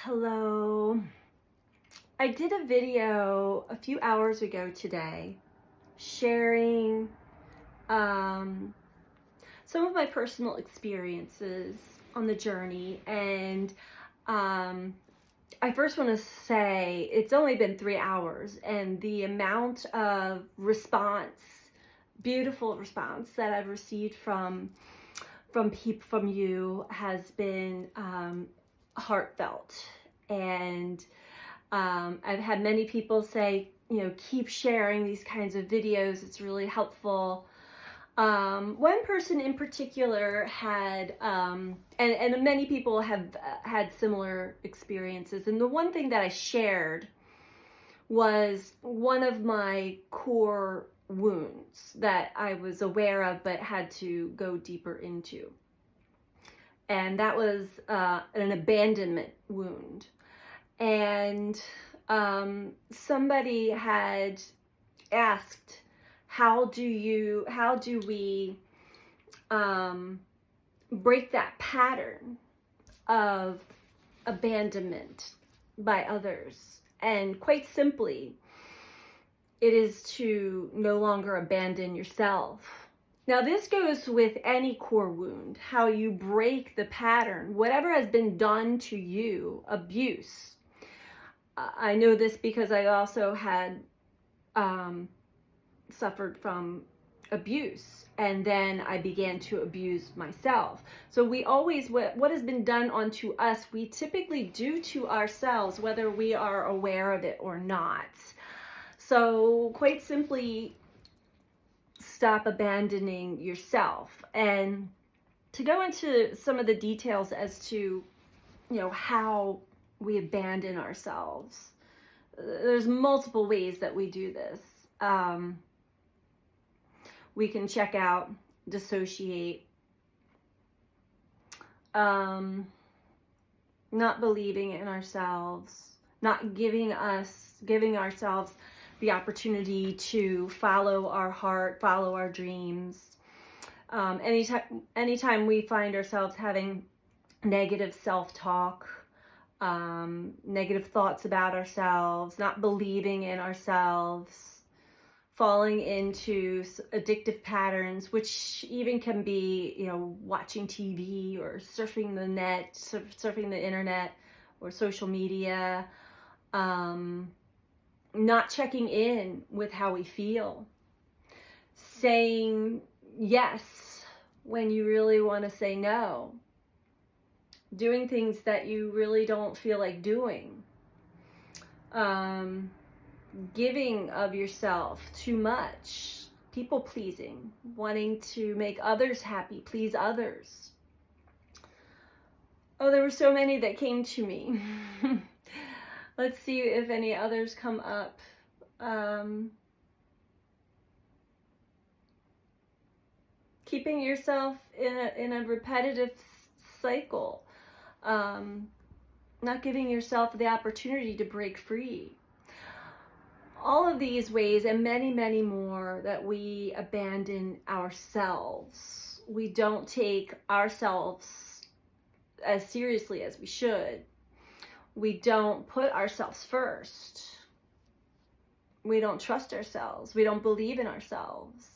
Hello. I did a video a few hours ago today sharing some of my personal experiences on the journey. And I first want to say it's only been 3 hours, and the amount of response, beautiful response that I've received from people, from you, has been heartfelt. And I've had many people say, keep sharing these kinds of videos. It's really helpful. One person in particular had, and many people have had similar experiences. And the one thing that I shared was one of my core wounds that I was aware of but had to go deeper into. And that was an abandonment wound. And somebody had asked, how do we break that pattern of abandonment by others? And quite simply, it is to no longer abandon yourself. Now, this goes with any core wound, how you break the pattern, whatever has been done to you, abuse. I know this because I also had suffered from abuse, and then I began to abuse myself. So we always, what has been done onto us, we typically do to ourselves, whether we are aware of it or not. So quite simply, stop abandoning yourself. And to go into some of the details as to, how we abandon ourselves, there's multiple ways that we do this. We can check out, dissociate, not believing in ourselves, not giving ourselves the opportunity to follow our heart, follow our dreams. Anytime we find ourselves having negative self-talk, negative thoughts about ourselves, not believing in ourselves, falling into addictive patterns, which even can be, watching TV or surfing the net, surfing the internet or social media, not checking in with how we feel, saying yes when you really want to say no, doing things that you really don't feel like doing, giving of yourself too much, people pleasing, wanting to make others happy, please others. Oh, there were so many that came to me. Let's see if any others come up. Keeping yourself in a repetitive cycle, not giving yourself the opportunity to break free. All of these ways, and many, many more, that we abandon ourselves. We don't take ourselves as seriously as we should. We don't put ourselves first. We don't trust ourselves. We don't believe in ourselves.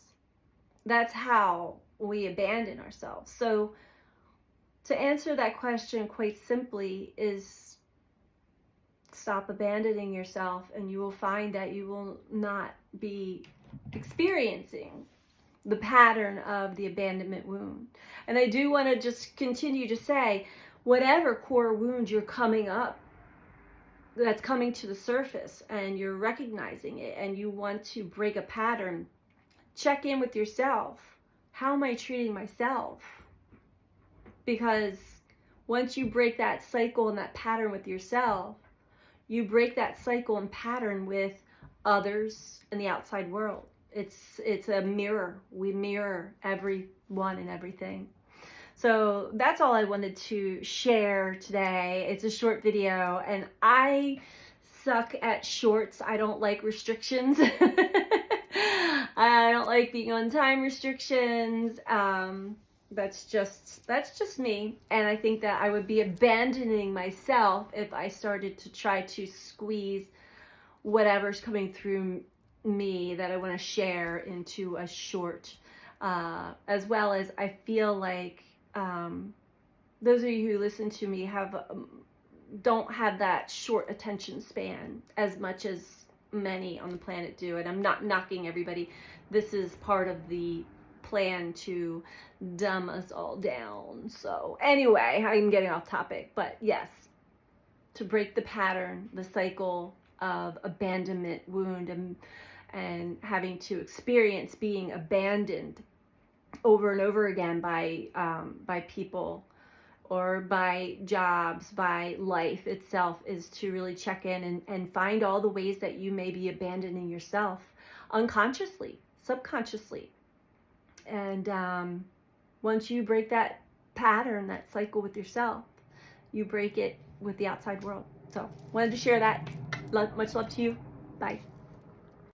That's how we abandon ourselves. So to answer that question quite simply is stop abandoning yourself, and you will find that you will not be experiencing the pattern of the abandonment wound. And I do want to just continue to say, whatever core wound you're coming up, that's coming to the surface, and you're recognizing it, and you want to break a pattern, check in with yourself. How am I treating myself? Because once you break that cycle and that pattern with yourself, you break that cycle and pattern with others and the outside world. It's a mirror. We mirror everyone and everything. So that's all I wanted to share today. It's a short video, and I suck at shorts. I don't like restrictions. I don't like being on time restrictions. That's just me. And I think that I would be abandoning myself if I started to try to squeeze whatever's coming through me that I want to share into a short, as well as I feel like those of you who listen to me don't have that short attention span as much as many on the planet do. And I'm not knocking everybody. This is part of the plan to dumb us all down. So anyway, I'm getting off topic, but yes, to break the pattern, the cycle of abandonment, wound, and having to experience being abandoned over and over again by people or by jobs, by life itself, is to really check in and find all the ways that you may be abandoning yourself unconsciously, subconsciously. And once you break that pattern, that cycle with yourself, you break it with the outside world. So wanted to share that. Much love to you. Bye.